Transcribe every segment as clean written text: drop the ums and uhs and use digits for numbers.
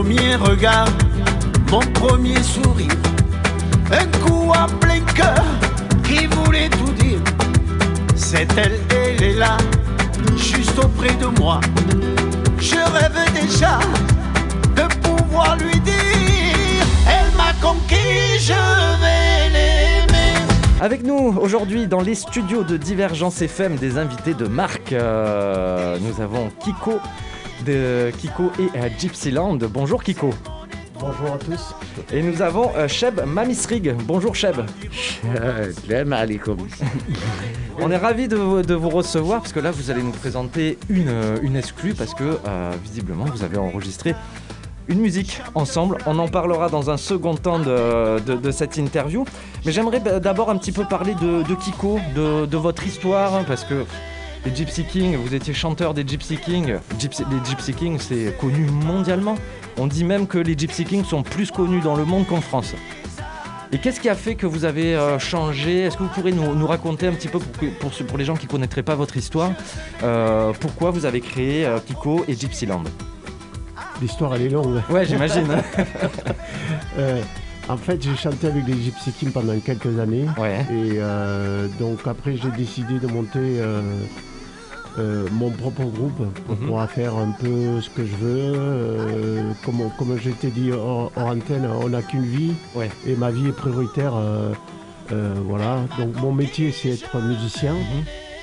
premier regard, mon premier sourire, un coup à plein cœur qui voulait tout dire. C'est elle, elle est là, juste auprès de moi. Je rêve déjà de pouvoir lui dire, elle m'a conquis, je vais l'aimer. Avec nous aujourd'hui dans les studios de Divergence FM, des invités de marque. Nous avons Kiko de Kiko et Gypsyland. Bonjour Kiko. Bonjour à tous. Et nous avons Cheb Mamisrig. Bonjour Cheb. Salam alaikum. On est ravis de vous recevoir parce que là vous allez nous présenter une exclue parce que visiblement vous avez enregistré une musique ensemble. On en parlera dans un second temps de cette interview. Mais j'aimerais d'abord un petit peu parler de Kiko, de votre histoire, hein, parce que les Gypsy Kings, vous étiez chanteur des Gypsy Kings. Les Gypsy Kings, c'est connu mondialement. On dit même que les Gypsy Kings sont plus connus dans le monde qu'en France. Et qu'est-ce qui a fait que vous avez changé ? Est-ce que vous pourrez nous raconter un petit peu, pour les gens qui ne connaîtraient pas votre histoire, pourquoi vous avez créé Kiko et Gypsyland ? L'histoire, elle est longue. Ouais, j'imagine. En fait, j'ai chanté avec les Gypsy Kings pendant quelques années. Ouais. Et donc après, j'ai décidé de monter mon propre groupe pour pouvoir faire un peu ce que je veux. Comme je t'ai dit hors antenne, on n'a qu'une vie. Ouais. Et ma vie est prioritaire. Voilà. Donc mon métier, c'est être musicien.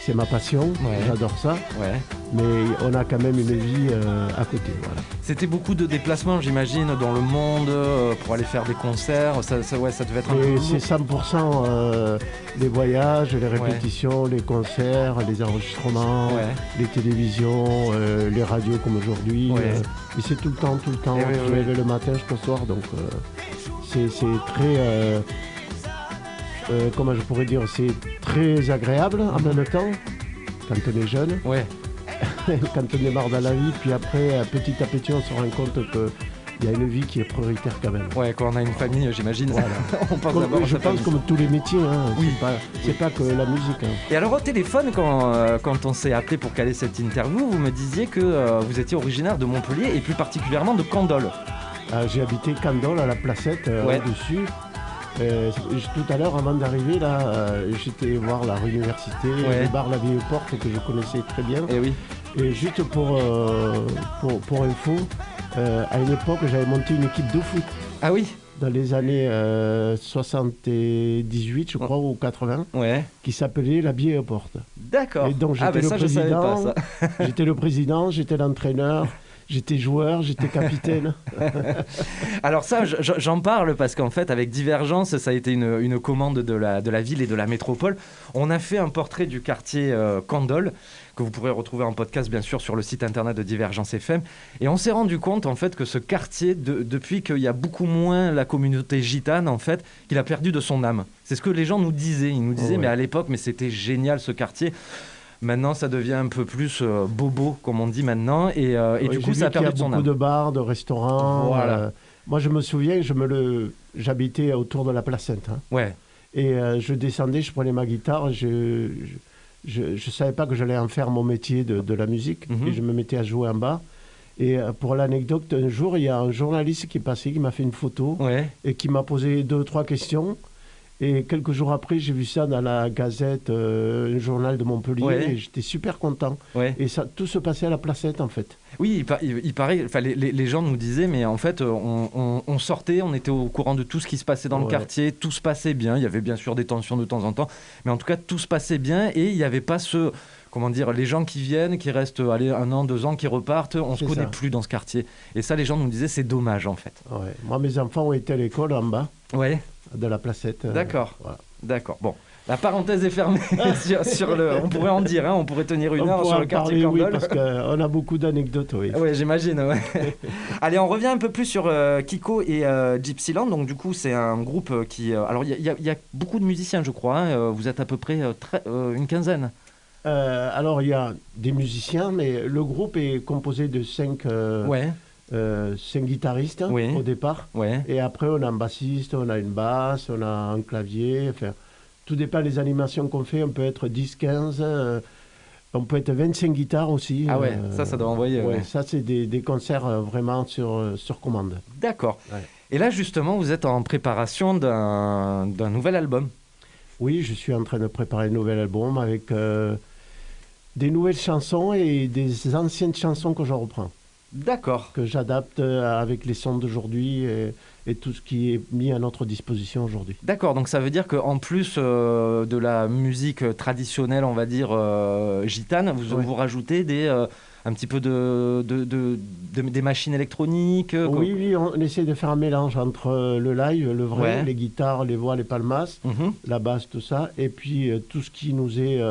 C'est ma passion, J'adore ça. Ouais. Mais on a quand même une vie à côté. Voilà. C'était beaucoup de déplacements, j'imagine, dans le monde pour aller faire des concerts. Ça devait être un peu lourd. C'est 100% les voyages, les répétitions, les concerts, les enregistrements, les télévisions, les radios comme aujourd'hui. Et c'est tout le temps. Je me lève le matin jusqu'au soir. Donc c'est très... comment je pourrais dire, c'est très agréable en même temps quand on est jeune, quand on est marre dans la vie, puis après petit à petit on se rend compte qu'il y a une vie qui est prioritaire quand même. Ouais, quand on a une famille, j'imagine, voilà. on pense d'abord je pense comme tous les métiers, hein. Oui. C'est pas que la musique. Hein. Et alors au téléphone, quand on s'est appelé pour caler cette interview, vous me disiez que vous étiez originaire de Montpellier et plus particulièrement de Candolle. J'ai habité Candolle à la Placette, au-dessus. Tout à l'heure, avant d'arriver, là, j'étais voir la rue Université, le bar La Vieille Porte que je connaissais très bien. Et juste pour info, à une époque, j'avais monté une équipe de foot. Ah oui. Dans les années 78, je crois, ou 80, qui s'appelait La Vieille Porte. D'accord. Et donc j'étais le président. Je savais pas, ça. J'étais le président, j'étais l'entraîneur. J'étais joueur, j'étais capitaine. Alors ça, j'en parle parce qu'en fait, avec Divergence, ça a été une commande de la ville et de la métropole. On a fait un portrait du quartier Candolle, que vous pourrez retrouver en podcast, bien sûr, sur le site internet de Divergence FM. Et on s'est rendu compte, en fait, que ce quartier, depuis qu'il y a beaucoup moins la communauté gitane, en fait, qu'il a perdu de son âme. C'est ce que les gens nous disaient. Ils nous disaient, mais à l'époque, c'était génial, ce quartier. Maintenant, ça devient un peu plus bobo, comme on dit maintenant, et du coup, ça a perdu de son âme. Il y a beaucoup de bars, de restaurants. Voilà. Moi, je me souviens, j'habitais autour de la Placette. Hein. Et je descendais, je prenais ma guitare, je savais pas que j'allais en faire mon métier de la musique, et je me mettais à jouer en bas. Et pour l'anecdote, un jour, il y a un journaliste qui est passé, qui m'a fait une photo, et qui m'a posé 2-3 questions. Et quelques jours après, j'ai vu ça dans la Gazette, un journal de Montpellier, et j'étais super content. Et ça, tout se passait à la Placette, en fait. Oui, il paraît, les gens nous disaient, mais en fait, on sortait, on était au courant de tout ce qui se passait dans le quartier, tout se passait bien. Il y avait bien sûr des tensions de temps en temps, mais en tout cas, tout se passait bien, et il n'y avait pas les gens qui viennent, qui restent 1 an, 2 ans, qui repartent, on ne se connaît plus dans ce quartier. Et ça, les gens nous disaient, c'est dommage, en fait. Moi, mes enfants ont été à l'école en bas. De la Placette. D'accord. D'accord. Bon, la parenthèse est fermée sur le. On pourrait en dire, on pourrait tenir une heure sur le quartier Candolle. Oui, parce qu'on a beaucoup d'anecdotes. Oui, j'imagine. Allez, on revient un peu plus sur Kiko et Gypsyland. Donc, du coup, c'est un groupe qui. Alors, il y a beaucoup de musiciens, je crois. Vous êtes à peu près une quinzaine. Alors, il y a des musiciens, mais le groupe est composé de 5 guitaristes au départ. Et après, on a un bassiste, on a une basse, on a un clavier. Enfin, tout dépend des animations qu'on fait. On peut être 10, 15. On peut être 25 guitares aussi. Ah ouais, ça doit envoyer. Ouais, ça, c'est des concerts vraiment sur commande. D'accord. Ouais. Et là, justement, vous êtes en préparation d'un nouvel album. Oui, je suis en train de préparer un nouvel album avec des nouvelles chansons et des anciennes chansons que je reprends. D'accord. Que j'adapte avec les sons d'aujourd'hui et tout ce qui est mis à notre disposition aujourd'hui. D'accord, donc ça veut dire qu'en plus de la musique traditionnelle, on va dire gitane, vous rajoutez un petit peu des machines électroniques. Oui, on essaie de faire un mélange entre le live, le vrai, les guitares, les voix, les palmas, la basse, tout ça, et puis tout ce qui nous est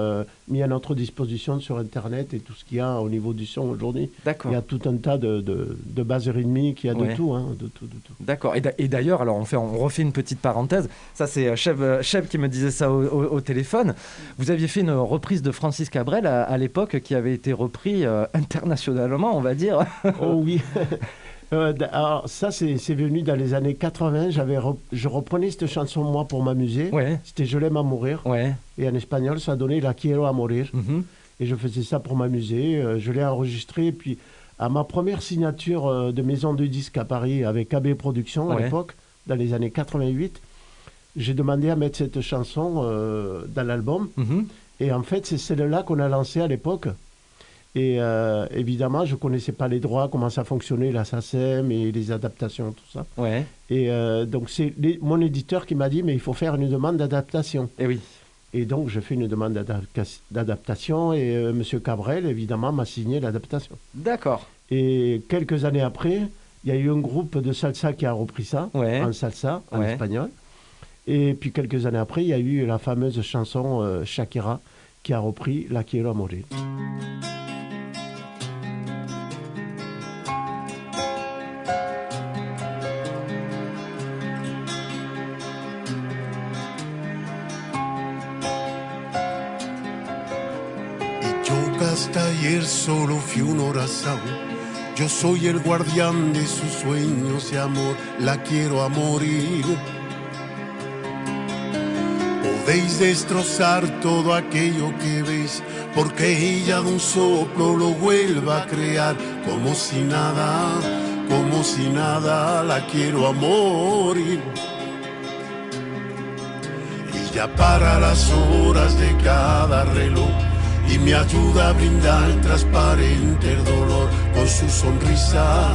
mis à notre disposition sur Internet et tout ce qu'il y a au niveau du son aujourd'hui. D'accord. Il y a tout un tas de bases rythmiques, il y a de tout, de tout. D'accord. Et d'ailleurs, alors on refait une petite parenthèse. Ça, c'est Cheb qui me disait ça au téléphone. Vous aviez fait une reprise de Francis Cabrel à l'époque qui avait été repris internationalement, on va dire. Oh oui. Alors ça, c'est venu dans les années 80. Je reprenais cette chanson, moi, pour m'amuser. Ouais. C'était « Je l'aime à mourir ». Ouais. Et en espagnol, ça donnait « La quiero a morir ». Et je faisais ça pour m'amuser. Je l'ai enregistré. Et puis, à ma première signature de maison de disques à Paris avec AB Productions, à l'époque, dans les années 88, j'ai demandé à mettre cette chanson dans l'album. Et en fait, c'est celle-là qu'on a lancée à l'époque. Et évidemment, je ne connaissais pas les droits, comment ça fonctionnait, la SACEM et les adaptations, tout ça. Ouais. Et donc, c'est mon éditeur qui m'a dit, mais il faut faire une demande d'adaptation. Et oui. Et donc, je fais une demande d'adaptation et M. Cabrel, évidemment, m'a signé l'adaptation. D'accord. Et quelques années après, il y a eu un groupe de salsa qui a repris ça, en salsa, en espagnol. Et puis, quelques années après, il y a eu la fameuse chanson Shakira qui a repris « La quiero a morir ». Hasta ayer solo fui un oración. Yo soy el guardián de sus sueños y amor, la quiero a morir. Podéis destrozar todo aquello que veis, porque ella de un soplo lo vuelva a crear. Como si nada, la quiero a morir. Ella para las horas de cada reloj y me ayuda a brindar transparente el dolor con su sonrisa.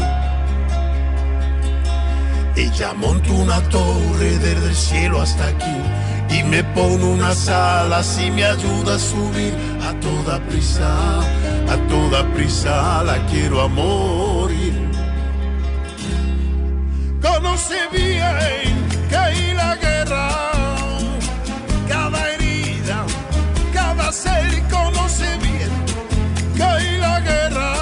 Ella monta una torre desde el cielo hasta aquí y me pone unas alas y me ayuda a subir a toda prisa la quiero a morir. Conoce bien que hay la guerra, cada herida, cada ser conoce bien que hay la guerra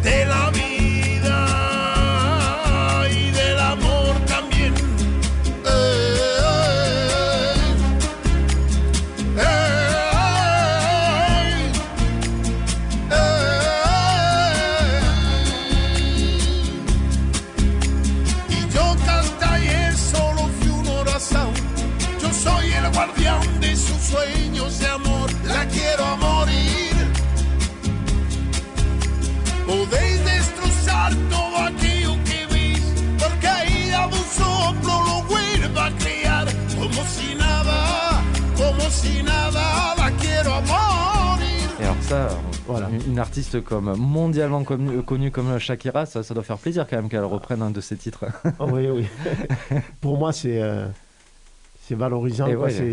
de la vida y del amor también. Y yo que hasta ayer solo fui un oración, yo soy el guardián de sus sueños de amor, la quiero a morir. Podéis destrozar todo aquello que veis, porque ella de un soplo lo vuelve a crear. Como si nada, la quiero a morir. Et alors ça, voilà. Une artiste comme mondialement connue comme Shakira, ça doit faire plaisir quand même qu'elle reprenne un de ses titres. Oui. Pour moi, c'est valorisant,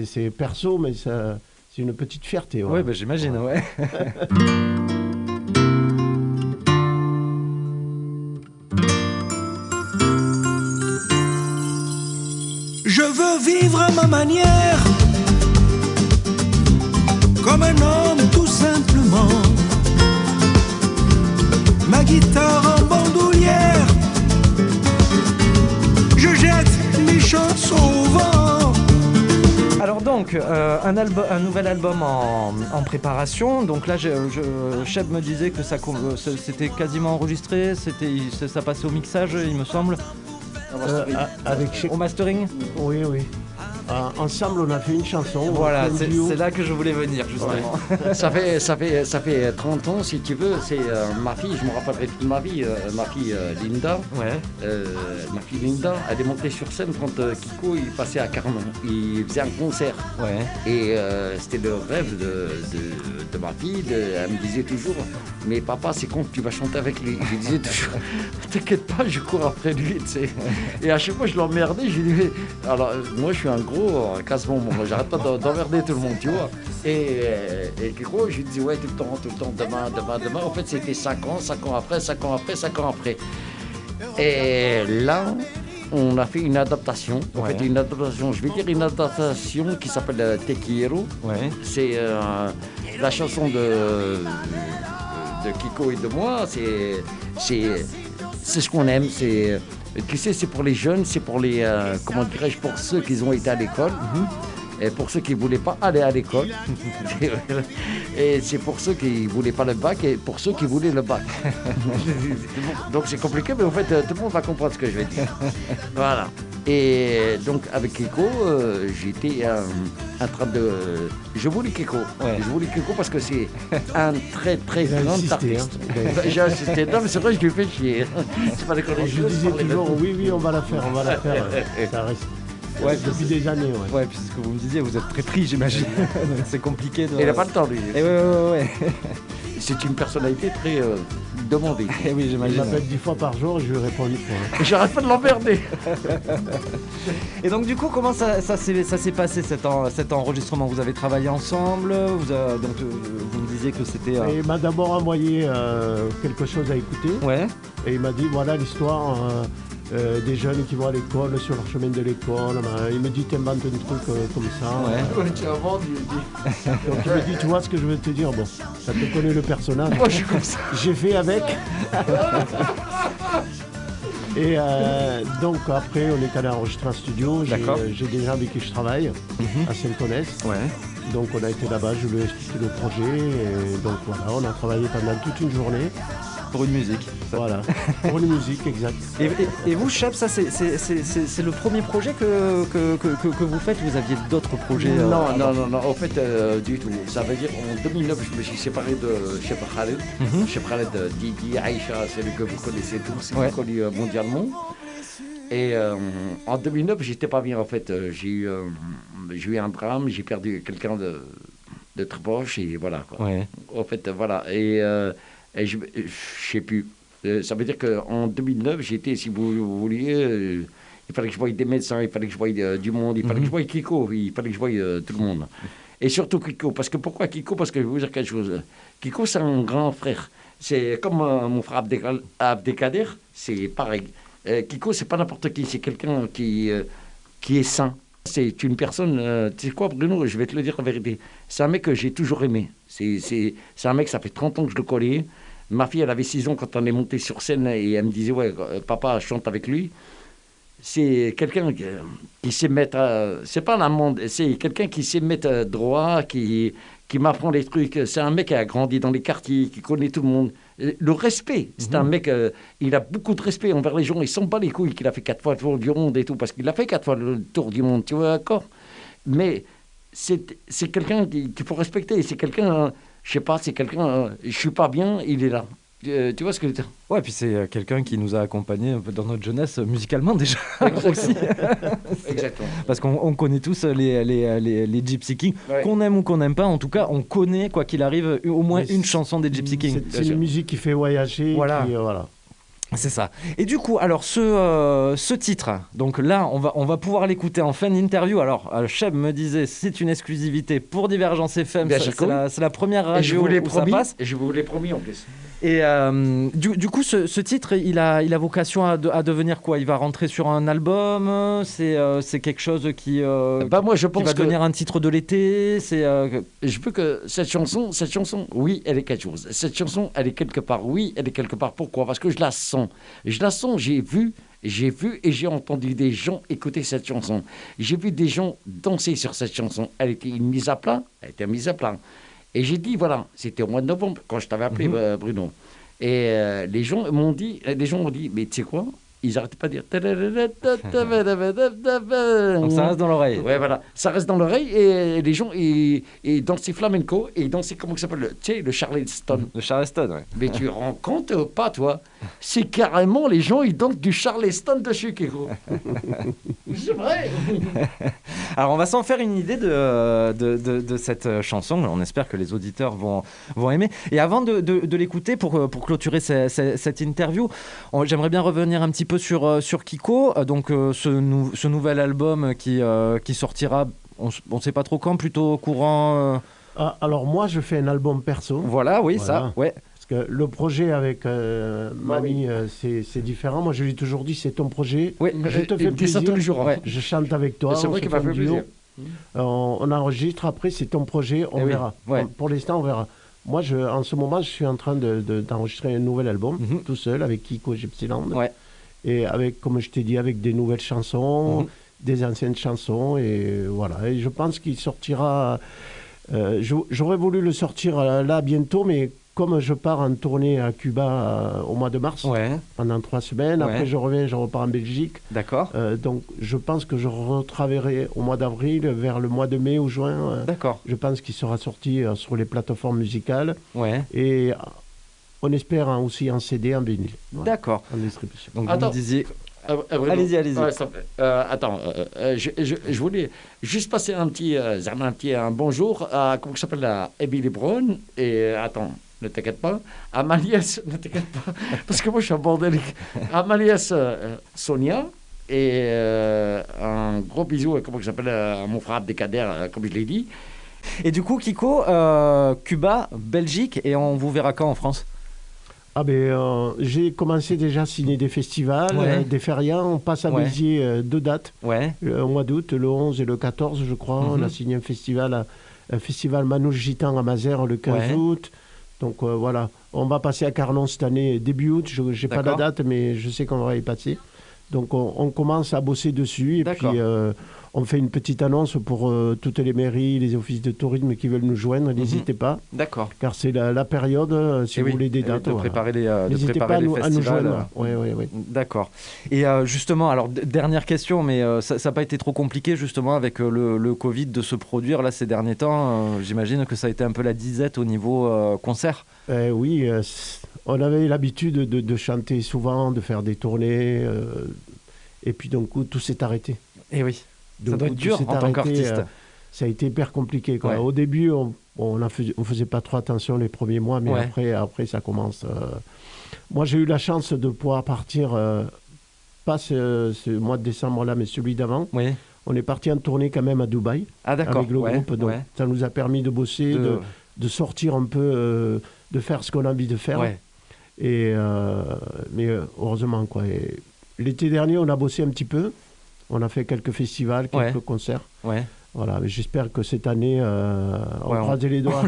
c'est perso, mais c'est une petite fierté. Oui, j'imagine, ouais. Je veux vivre à ma manière, comme un homme tout simplement. Ma guitare en bandoulière, je jette mes chansons au vent. Alors donc, un nouvel album en préparation. Donc là, Cheb me disait que c'était quasiment enregistré, ça passait au mixage, il me semble. Au mastering. Oui. ensemble, on a fait une chanson. Voilà, c'est là que je voulais venir, justement. Ouais. ça fait 30 ans, si tu veux. C'est ma fille, je me rappellerai toute ma vie, ma fille Linda. Ouais. Ma fille Linda, elle est montée sur scène quand Kiko il passait à Carnon. Il faisait un concert. Ouais. Et c'était le rêve de ma fille. Elle me disait toujours, mais papa, c'est quand tu vas chanter avec lui. Je lui disais toujours, t'inquiète pas, je cours après lui, tu sais. Et à chaque fois, je l'emmerdais. Je lui disais, alors moi, je suis un gros casse-bonbon. J'arrête pas d'emmerder tout le monde, tu vois. Et Kiko, je lui disais, ouais, tout le temps, demain. En fait, c'était 5 ans après. Et là, on a fait une adaptation. En fait, une adaptation, je vais dire une adaptation qui s'appelle Te Quiero. Ouais. C'est la chanson de Kiko et de moi. C'est ce qu'on aime. Tu sais, c'est pour les jeunes, c'est pour les, comment dirais-je, pour ceux qui ont été à l'école. Et pour ceux qui ne voulaient pas aller à l'école. Et c'est pour ceux qui ne voulaient pas le bac et pour ceux qui voulaient le bac. Donc c'est compliqué, mais en fait, tout le monde va comprendre ce que je vais dire. Voilà. Et donc avec Kiko, j'étais en train de... Je voulais Kiko. Ouais. Je voulais Kiko parce que c'est un très très grand artiste. Hein. J'ai insisté. Non mais c'est vrai, je lui fais chier. C'est pas déconner. Je disais toujours, oui, on va la faire. Ça reste... Ouais, depuis des années, ouais, puis c'est ce que vous me disiez, vous êtes très pris, j'imagine. C'est compliqué de... Il n'a pas le temps, lui. Et ouais. C'est une personnalité très demandée. Et oui, j'imagine. Il m'appelle 10 fois par jour et je lui réponds 10 fois. J'arrête pas de l'emmerder. Et donc, du coup, comment ça s'est passé cet enregistrement? Vous avez travaillé ensemble, vous me disiez que c'était... Il m'a d'abord envoyé quelque chose à écouter. Ouais. Et il m'a dit, voilà l'histoire... des jeunes qui vont à l'école, sur leur chemin de l'école. Il me dit, t'inventes un truc comme ça. Ouais, tu inventes, il me dit. Donc il me dit, tu vois ce que je veux te dire? Bon, ça te connaît le personnage. Moi, je suis comme ça. J'ai fait avec. Et donc après, on est allé enregistrer en studio. J'ai des gens avec qui je travaille, à Saint-Onès. Ouais. Donc on a été là-bas, je lui ai expliqué le projet. Et donc voilà, on a travaillé pendant toute une journée. Pour une musique. Voilà, pour une musique, exact. Et vous, Cheb, ça c'est le premier projet que vous faites? Vous aviez d'autres projets? Non, en fait, du tout. Ça veut dire, en 2009, je me suis séparé de Cheb Khaled. Cheb Khaled, Didi, Aïcha, c'est le que vous connaissez tous, c'est connu mondialement. Et en 2009, j'étais pas bien, en fait. J'ai eu un drame, j'ai perdu quelqu'un de très proche, et voilà. Quoi. Ouais. En fait, voilà. Et je sais plus. Ça veut dire qu'en 2009, j'étais, si vous vouliez, il fallait que je voie des médecins, il fallait que je voie du monde, il fallait que je voie Kiko, il fallait que je voie tout le monde. Et surtout Kiko. Parce que pourquoi Kiko? Parce que je vais vous dire quelque chose. Kiko, c'est un grand frère. C'est comme mon frère Abdelkader, c'est pareil. Kiko, c'est pas n'importe qui, c'est quelqu'un qui est sain. C'est une personne, tu sais quoi Bruno, je vais te le dire la vérité, c'est un mec que j'ai toujours aimé. C'est un mec, ça fait 30 ans que je le connais. Ma fille, elle avait 6 ans quand on est monté sur scène et elle me disait, ouais, papa, chante avec lui. C'est quelqu'un qui sait mettre, c'est pas l'amende, c'est quelqu'un qui sait mettre droit, qui m'apprend les trucs. C'est un mec qui a grandi dans les quartiers, qui connaît tout le monde. Le respect, c'est un mec, il a beaucoup de respect envers les gens. Il s'en bat les couilles qu'il a fait 4 fois le tour du monde et tout, parce qu'il a fait 4 fois le tour du monde, tu vois, d'accord. Mais c'est quelqu'un qu'il faut respecter. C'est quelqu'un, je sais pas, c'est quelqu'un, je suis pas bien, il est là. Tu vois ce que je veux dire? Ouais, puis c'est quelqu'un qui nous a accompagnés un peu dans notre jeunesse musicalement déjà. Aussi. Exactement. Parce qu'on connaît tous les Gypsy Kings, qu'on aime ou qu'on n'aime pas. En tout cas, on connaît, quoi qu'il arrive, au moins une chanson des Gypsy Kings. C'est une musique qui fait voyager. Voilà. Voilà. C'est ça. Et du coup, alors ce titre, donc là, on va pouvoir l'écouter en fin d'interview. Alors, Cheb me disait, c'est une exclusivité pour Divergence FM. C'est la première radio où ça passe. Et je vous l'ai promis en plus. Et du coup, ce titre, il a vocation à devenir quoi? Il va rentrer sur un album? C'est quelque chose qui moi, je pense va devenir un titre de l'été? Je veux que cette chanson, oui, elle est quelque chose. Cette chanson, elle est quelque part. Oui, elle est quelque part. Pourquoi? Parce que je la sens. J'ai vu et j'ai entendu des gens écouter cette chanson. J'ai vu des gens danser sur cette chanson. Elle était mise à plat. Et j'ai dit, voilà, c'était au mois de novembre, quand je t'avais appelé, Bruno. Et les gens m'ont dit, mais tu sais quoi? ils n'arrêtaient pas de dire. Donc ça reste dans l'oreille. Ouais, voilà. Ça reste dans l'oreille et les gens, ils dansaient flamenco et ils dansaient, comment ça s'appelle, tu sais, le Charleston. Le Charleston, ouais. Mais tu rends compte pas, toi? C'est carrément les gens, ils dansent du Charleston de Chicago. C'est vrai. Alors, on va s'en faire une idée de cette chanson. On espère que les auditeurs vont aimer. Et avant de l'écouter, pour clôturer cette interview, j'aimerais bien revenir un petit peu sur Kiko. Donc, ce nouvel album qui sortira, on ne sait pas trop quand, plutôt courant... Alors, moi, je fais un album perso. Voilà, oui, ça, ouais. Parce que le projet avec Mamie, c'est différent. Moi, je lui ai toujours dit, c'est ton projet. Oui, je te fais plaisir. Ça tous les jours. Ouais. Je chante avec toi. C'est vrai qu'il m'a fait plaisir. On enregistre, après, c'est ton projet, on verra. Oui, ouais. Pour l'instant, on verra. Moi, en ce moment, je suis en train d'enregistrer un nouvel album, tout seul, avec Kiko Gypsyland. Ouais. Et avec, comme je t'ai dit, avec des nouvelles chansons, des anciennes chansons. Et voilà. Et je pense qu'il sortira... j'aurais voulu le sortir là bientôt, mais comme je pars en tournée à Cuba au mois de mars, pendant 3 semaines, après je reviens, je repars en Belgique. D'accord. Donc je pense que je retravaillerai au mois d'avril, vers le mois de mai ou juin. D'accord. Je pense qu'il sera sorti sur les plateformes musicales. Ouais. Et on espère aussi en CD, en vinyle. Voilà, d'accord. En distribution. Donc vous me disiez... allez-y. Ouais, attends, je voulais juste passer un bonjour à, comment ça s'appelle, à Emily Brown. Et attends, ne t'inquiète pas. À Maliès, ne t'inquiète pas, parce que moi je suis un bordélique. À Maliès, Sonia. Et un gros bisou, comment ça s'appelle, à mon frère Abdelkader, comme je l'ai dit. Et du coup, Kiko, Cuba, Belgique, et on vous verra quand en France ? J'ai commencé déjà à signer des festivals, des férias. On passe à Béziers 2 dates, au mois d'août, le 11 et le 14, je crois. On a signé un festival Manouche Gitan à Mazères le 15 août. Donc voilà, on va passer à Carnon cette année, début août. Je n'ai pas la date, mais je sais qu'on va y passer. Donc on commence à bosser dessus. Et puis on fait une petite annonce pour toutes les mairies, les offices de tourisme qui veulent nous joindre. N'hésitez pas. D'accord. Car c'est la période, si vous voulez des dates. N'hésitez pas à nous joindre. Oui. D'accord. Et justement, alors dernière question, mais ça n'a pas été trop compliqué justement avec le Covid de se produire là ces derniers temps. J'imagine que ça a été un peu la disette au niveau concert. Oui, on avait l'habitude de chanter souvent, de faire des tournées. Et puis d'un coup, tout s'est arrêté. Et oui. Ça doit être dur en tant qu'artiste. Ça a été hyper compliqué. Quoi. Au début, on faisait pas trop attention les premiers mois, mais après ça commence. Moi, j'ai eu la chance de pouvoir partir, pas ce mois de décembre-là, mais celui d'avant. Oui. On est parti en tournée quand même à Dubaï avec le groupe. Donc, ça nous a permis de bosser, de sortir un peu, de faire ce qu'on a envie de faire. Ouais. Mais heureusement, quoi. Et l'été dernier, on a bossé un petit peu. On a fait quelques festivals, quelques concerts. Voilà, mais j'espère que cette année, on croise les doigts.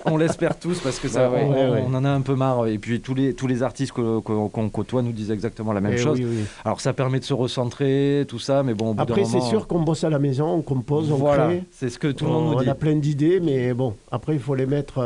On l'espère tous parce que ça, on en a un peu marre. Et puis tous les artistes qu'on côtoie nous disent exactement la même chose. Oui. Alors ça permet de se recentrer, tout ça, mais bon, au bout d'un moment... Après, c'est sûr qu'on bosse à la maison, on compose, on crée. C'est ce que tout le monde nous dit. On a plein d'idées, mais bon, après, il faut les mettre...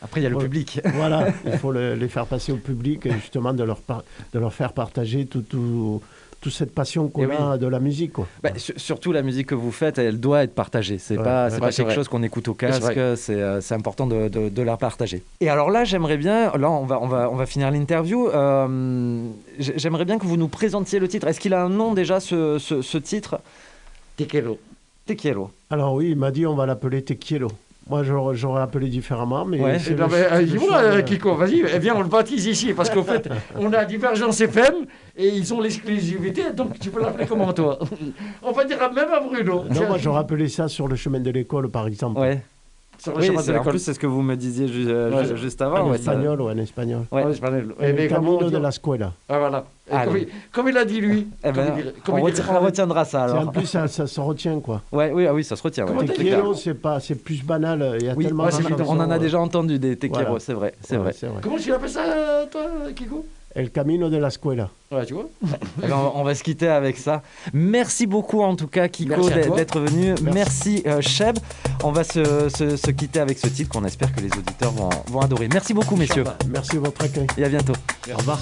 Après, il y a le public. Voilà, il faut les faire passer au public et justement de leur faire partager toute cette passion qu'on a de la musique. Quoi. Surtout la musique que vous faites, elle doit être partagée. C'est pas quelque chose qu'on écoute au casque, c'est important de la partager. Et alors là, j'aimerais bien, on va finir l'interview, j'aimerais bien que vous nous présentiez le titre. Est-ce qu'il a un nom déjà, ce titre ? Te quiero. Te quiero. Alors oui, il m'a dit on va l'appeler Te quiero. Moi, j'aurais appelé différemment, mais... Kiko, vas-y, viens, on le baptise ici, parce qu'au fait, on a Divergence FM, et ils ont l'exclusivité, donc tu peux l'appeler comment, toi ? On va dire même à Bruno. Non, moi, j'aurais appelé ça Sur le chemin de l'école, par exemple. Ouais. En plus, c'est ce que vous me disiez juste avant. En espagnol ou en espagnol. En espagnol. Le camino de la escuela. Ah, voilà. Comme il a dit, lui. On retiendra ça, alors. En plus, ça se retient, quoi. Oui, ça se retient. Te quiero, c'est plus banal. Il y a tellement de chansons. On en a déjà entendu des Te quiero, c'est vrai. Comment tu appelles ça, toi, Kiko ? El camino de la escuela. Ouais, tu vois. On va se quitter avec ça. Merci beaucoup en tout cas, Kiko, d'être venu. Merci Cheb. On va se quitter avec ce titre qu'on espère que les auditeurs vont adorer. Merci beaucoup, messieurs. Merci de votre accueil. Et à bientôt. Au revoir.